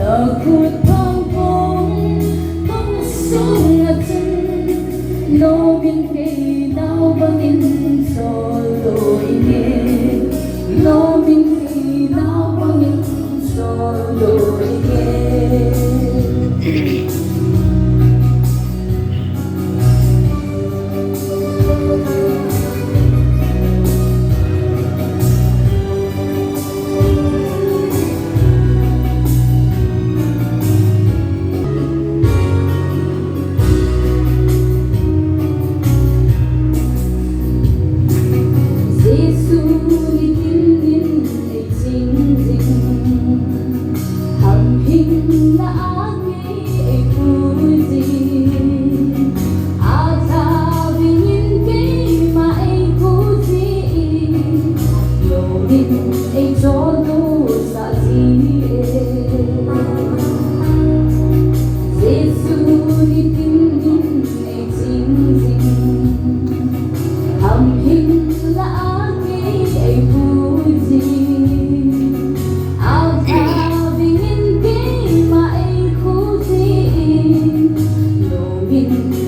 là cuộc thang bóng bóng xuống ngập chân nó biên kề đau băng in cho tôi nghe nó biên kề đau băng in cho tôi nghe. Hãy subscribe cho kênh Ghiền Mì Gõ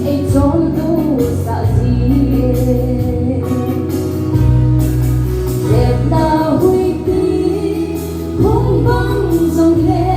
để không bỏ lỡ những video hấp dẫn.